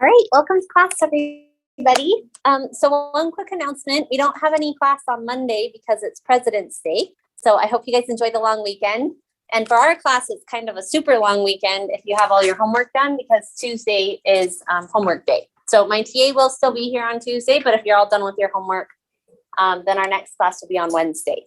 right, welcome to class, everybody. So one quick announcement, we don't have any class on Monday because it's President's Day. So I hope you guys enjoy the long weekend. And for our class, it's kind of a super long weekend if you have all your homework done, because Tuesday is homework day. So my TA will still be here on Tuesday, but if you're all done with your homework, then our next class will be on Wednesday.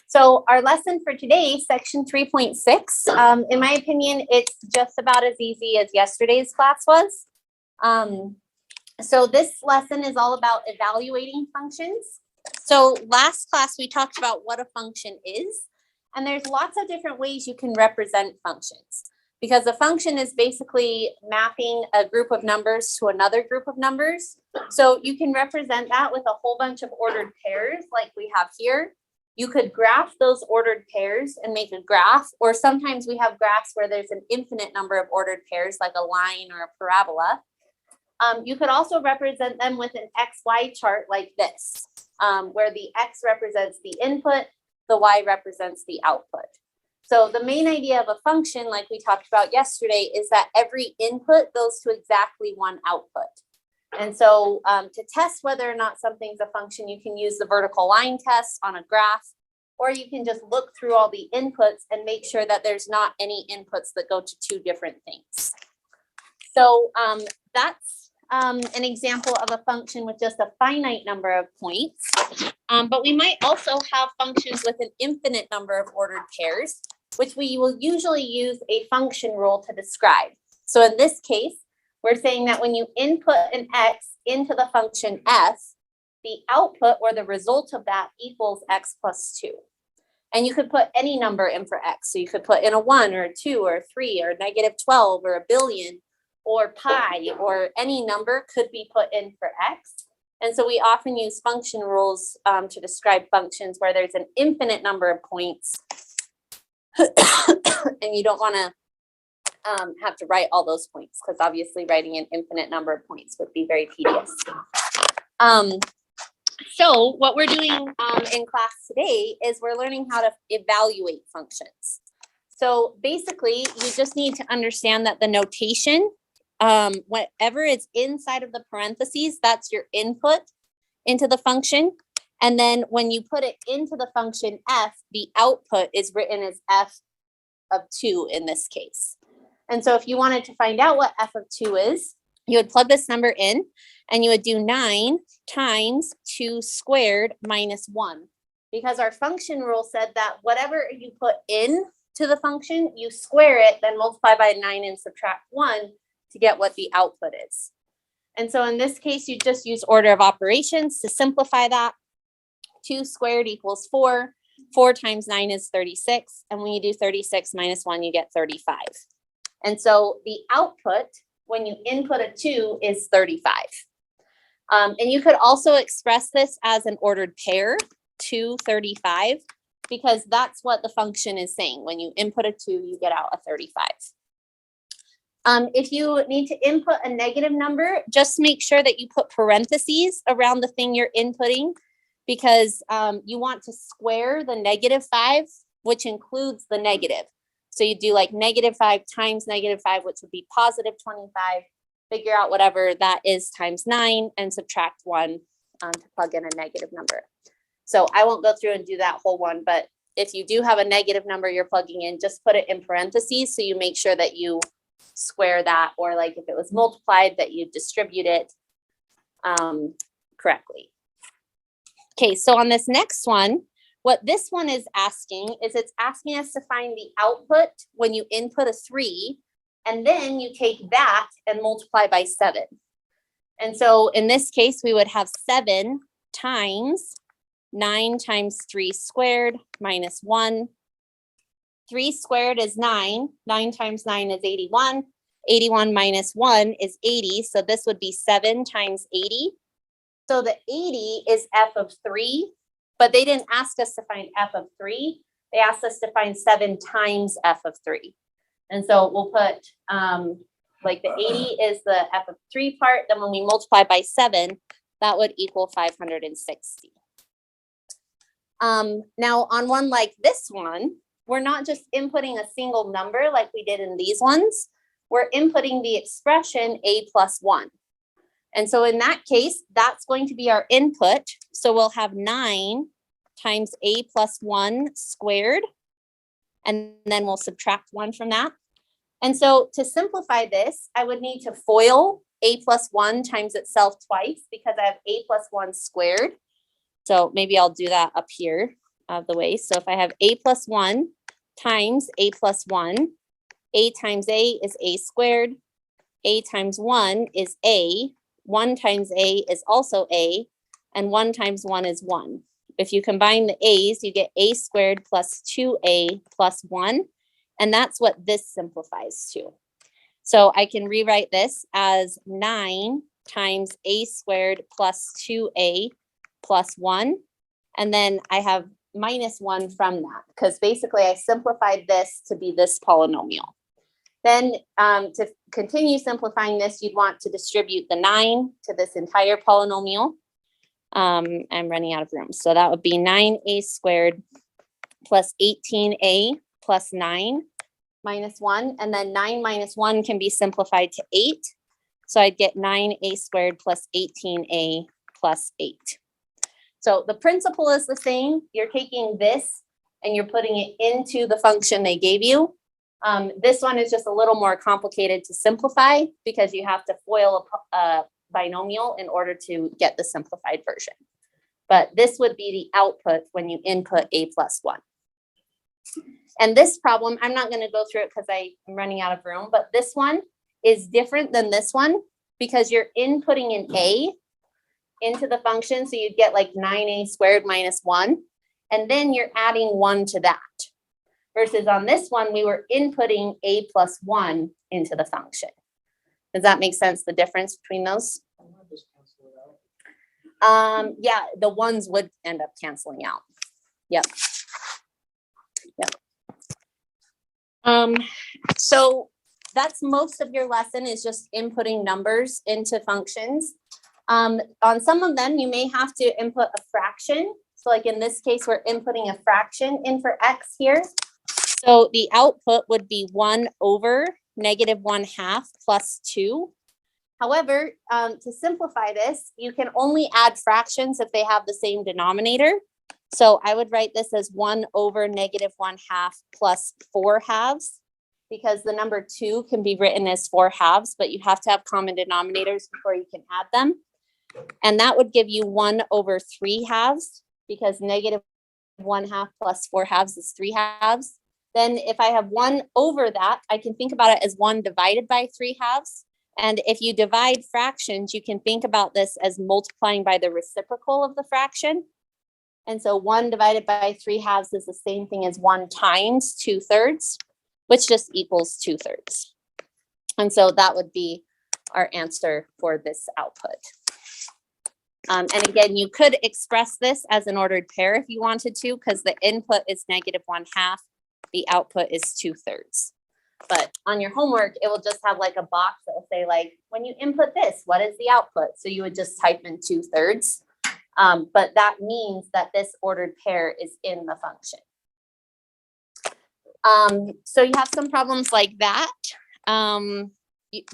So our lesson for today, section 3.6, in my opinion, it's just about as easy as yesterday's class was. So this lesson is all about evaluating functions. So last class, we talked about what a function is, and there's lots of different ways you can represent functions, because a function is basically mapping a group of numbers to another group of numbers. So you can represent that with a whole bunch of ordered pairs like we have here. You could graph those ordered pairs and make a graph, or sometimes we have graphs where there's an infinite number of ordered pairs, like a line or a parabola. You could also represent them with an XY chart like this, where the X represents the input, the Y represents the output. So the main idea of a function, like we talked about yesterday, is that every input goes to exactly one output. And so to test whether or not something's a function, you can use the vertical line test on a graph, or you can just look through all the inputs and make sure that there's not any inputs that go to two different things. So that's an example of a function with just a finite number of points. But we might also have functions with an infinite number of ordered pairs, which we will usually use a function rule to describe. So in this case, we're saying that when you input an X into the function f, the output or the result of that equals X plus 2. And you could put any number in for X. So you could put in a 1 or a 2 or a 3 or negative 12 or a billion or pi, or any number could be put in for X. And so we often use function rules to describe functions where there's an infinite number of points and you don't want to have to write all those points, because obviously writing an infinite number of points would be very tedious. So what we're doing in class today is we're learning how to evaluate functions. So basically, you just need to understand that the notation, whatever is inside of the parentheses, that's your input into the function. And then when you put it into the function f, the output is written as f of 2 in this case. And so if you wanted to find out what f of 2 is, you would plug this number in and you would do 9 times 2 squared minus 1. Because our function rule said that whatever you put in to the function, you square it, then multiply by 9 and subtract 1 to get what the output is. And so in this case, you just use order of operations to simplify that. 2 squared equals 4. 4 times 9 is 36. And when you do 36 minus 1, you get 35. And so the output, when you input a 2, is 35. And you could also express this as an ordered pair, 2, 35, because that's what the function is saying. When you input a 2, you get out a 35. If you need to input a negative number, just make sure that you put parentheses around the thing you're inputting, because you want to square the negative 5, which includes the negative. So you do like negative 5 times negative 5, which would be positive 25. Figure out whatever that is times 9 and subtract 1 to plug in a negative number. So I won't go through and do that whole one, but if you do have a negative number you're plugging in, just put it in parentheses so you make sure that you square that, or like if it was multiplied, that you distribute it correctly. Okay, so on this next one, what this one is asking is it's asking us to find the output when you input a 3, and then you take that and multiply by 7. And so in this case, we would have 7 times 9 times 3 squared minus 1. 3 squared is 9. 9 times 9 is 81. 81 minus 1 is 80. So this would be 7 times 80. So the 80 is f of 3. But they didn't ask us to find f of 3. They asked us to find 7 times f of 3. And so we'll put like the 80 is the f of 3 part. Then when we multiply by 7, that would equal 560. Now on one like this one, we're not just inputting a single number like we did in these ones. we're inputting the expression a plus 1. And so in that case, that's going to be our input. So we'll have 9 times a plus 1 squared, and then we'll subtract 1 from that. And so to simplify this, I would need to FOIL a plus 1 times itself twice because I have a plus 1 squared. So maybe I'll do that up here of the way. So if I have a plus 1 times a plus 1, a times a is a squared, a times 1 is a, 1 times a is also a, and 1 times 1 is 1. If you combine the a's, you get a squared plus 2a plus 1, and that's what this simplifies to. So I can rewrite this as 9 times a squared plus 2a plus 1, and then I have minus 1 from that, because basically I simplified this to be this polynomial. Then to continue simplifying this, you'd want to distribute the 9 to this entire polynomial. I'm running out of room. So that would be 9a squared plus 18a plus 9 minus 1. And then 9 minus 1 can be simplified to 8. So I'd get 9a squared plus 18a plus 8. So the principle is the same. You're taking this and you're putting it into the function they gave you. This one is just a little more complicated to simplify because you have to FOIL a binomial in order to get the simplified version. But this would be the output when you input a plus 1. And this problem, I'm not going to go through it because I'm running out of room, but this one is different than this one because you're inputting an a into the function. So you'd get like 9a squared minus 1, and then you're adding 1 to that. Versus on this one, we were inputting a plus 1 into the function. Does that make sense, the difference between those? Yeah, the ones would end up canceling out. Yep. So that's most of your lesson is just inputting numbers into functions. On some of them, you may have to input a fraction. So like in this case, we're inputting a fraction in for x here. So the output would be 1 over negative 1/2 plus 2. However, to simplify this, you can only add fractions if they have the same denominator. So I would write this as 1 over negative 1/2 plus 4/2, because the number 2 can be written as 4/2, but you have to have common denominators before you can add them. And that would give you 1 over 3/2, because negative 1/2 plus 4/2 is 3/2. Then if I have 1 over that, I can think about it as 1 divided by 3/2. And if you divide fractions, you can think about this as multiplying by the reciprocal of the fraction. And so 1 divided by 3/2 is the same thing as 1 times 2/3, which just equals 2/3. And so that would be our answer for this output. And again, you could express this as an ordered pair if you wanted to, because the input is negative 1/2, the output is 2/3. But on your homework, it will just have like a box that will say like, when you input this, what is the output? So you would just type in 2/3. But that means that this ordered pair is in the function. So you have some problems like that.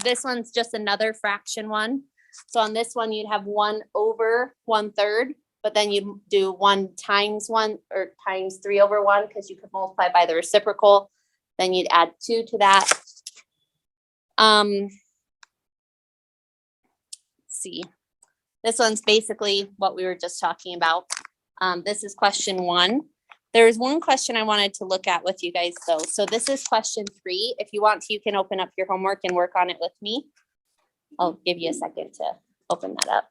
This one's just another fraction one. So on this one, you'd have 1 over 1/3, but then you do 1 times 1 or times 3 over 1, because you could multiply by the reciprocal. Then you'd add 2 to that. Let's see. This one's basically what we were just talking about. This is question 1. There's one question I wanted to look at with you guys though. So this is question 3. If you want to, you can open up your homework and work on it with me. I'll give you a second to open that up.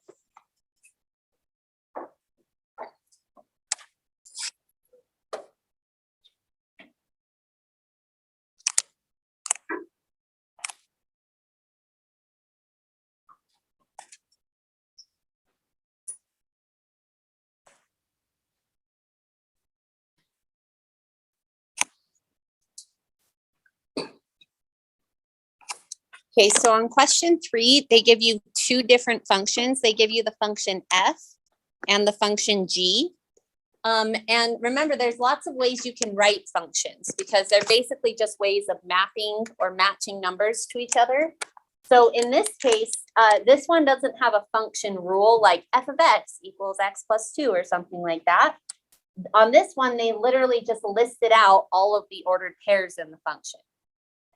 Okay, so on question 3, they give you 2 different functions. They give you the function f and the function g. And remember, there's lots of ways you can write functions because they're basically just ways of mapping or matching numbers to each other. So in this case, this one doesn't have a function rule like f of x equals x plus 2 or something like that. On this one, they literally just listed out all of the ordered pairs in the function.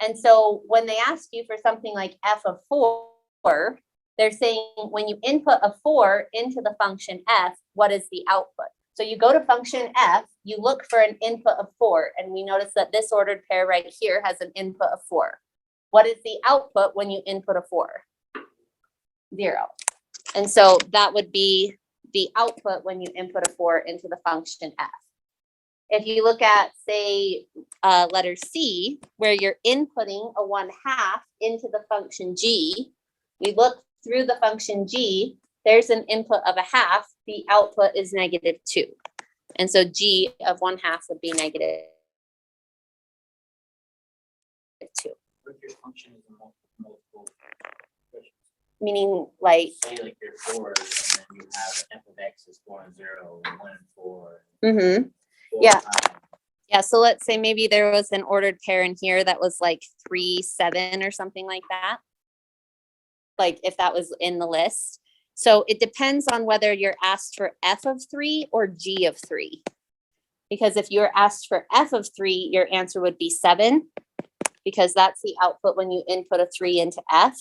And so when they ask you for something like f of 4, they're saying when you input a 4 into the function f, what is the output? So you go to function f, you look for an input of 4, and we notice that this ordered pair right here has an input of 4. What is the output when you input a 4? 0. And so that would be the output when you input a 4 into the function f. If you look at, say, letter C, where you're inputting a 1/2 into the function g, we look through the function g, there's an input of a 1/2, the output is -2. And so g of 1/2 would be -2. What if your function is a multiple equations? Meaning like, Say like you're 4, and then you have f of x is 4 and 0, and 1 and 4. mm-hmm. 4 Yeah. times. Yeah, so let's say maybe there was an ordered pair in here that was like 3, 7 or something like that. Like if that was in the list. So it depends on whether you're asked for f of 3 or g of 3. Because if you're asked for f of 3, your answer would be 7, because that's the output when you input a 3 into f.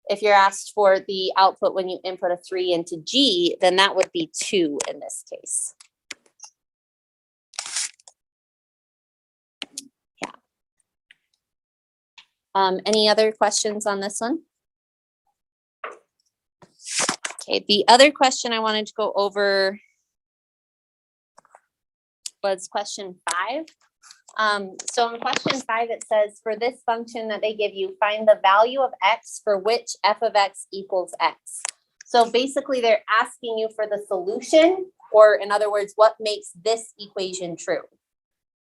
If you're asked for the output when you input a 3 into g, then that would be 2 in this case. Yeah. Any other questions on this one? Okay, the other question I wanted to go over was question 5. So in question 5, it says, for this function that they give you, find the value of x for which f of x equals x. So basically they're asking you for the solution, or in other words, what makes this equation true.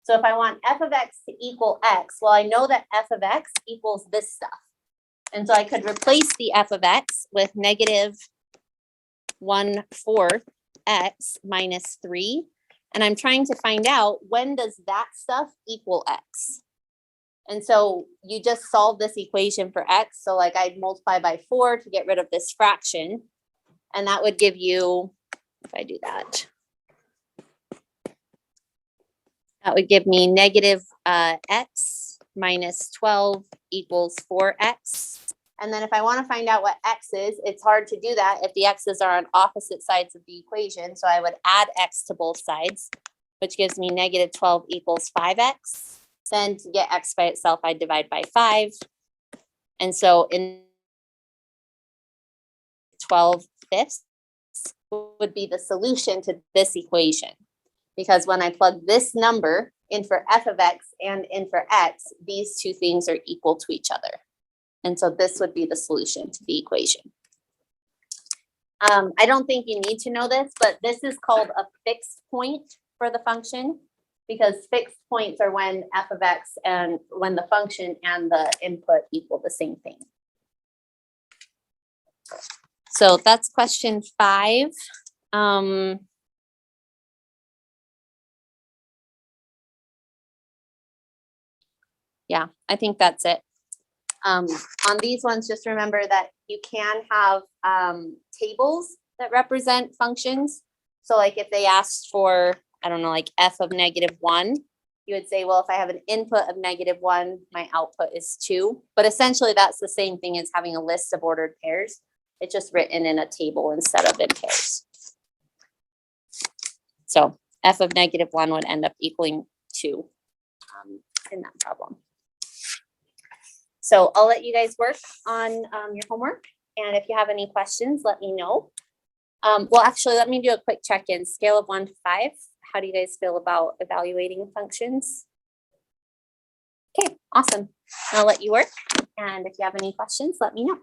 So if I want f of x to equal x, well, I know that f of x equals this stuff. And so I could replace the f of x with -1/4 x minus 3. And I'm trying to find out, when does that stuff equal x? And so you just solve this equation for x. So like I'd multiply by 4 to get rid of this fraction. And that would give you, if I do that, that would give me -x minus 12 equals 4x. And then if I want to find out what x is, it's hard to do that if the x's are on opposite sides of the equation. So I would add x to both sides, which gives me -12 equals 5x. Then to get x by itself, I divide by 5. And so in 12/5 would be the solution to this equation. Because when I plug this number in for f of x and in for x, these two things are equal to each other. And so this would be the solution to the equation. I don't think you need to know this, but this is called a fixed point for the function, because fixed points are when f of x and when the function and the input equal the same thing. So that's question 5. Yeah, I think that's it. On these ones, just remember that you can have tables that represent functions. So like if they asked for, I don't know, like f of -1, you would say, well, if I have an input of -1, my output is 2. But essentially that's the same thing as having a list of ordered pairs. It's just written in a table instead of in pairs. So f of -1 would end up equaling 2 in that problem. So I'll let you guys work on your homework. And if you have any questions, let me know. Well, actually, let me do a quick check-in. Scale of 1 to 5. How do you guys feel about evaluating functions? Okay, awesome. I'll let you work. And if you have any questions, let me know.